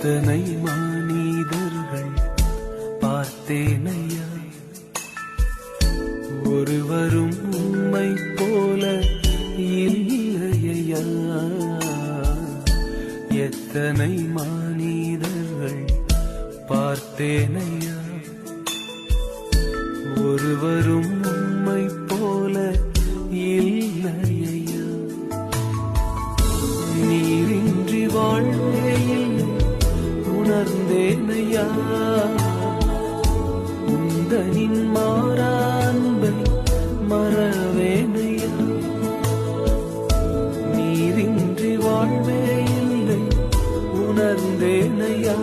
எத்தனை மனிதர்கள் பார்த்தேனையா, ஒருவரும் உம்மை போல இல்லையா. எத்தனை மனிதர்கள் பார்த்தேனையா, ஒருவரும் உம்மை போல இல்லையா. நீரின்றி வாழ்வே இல்லை உணர்ந்தேனையா, உந்தனின் மாறான்பை மறவேனையா. நீரின்றி வாழ்வே இல்லை உணர்ந்தேனையா,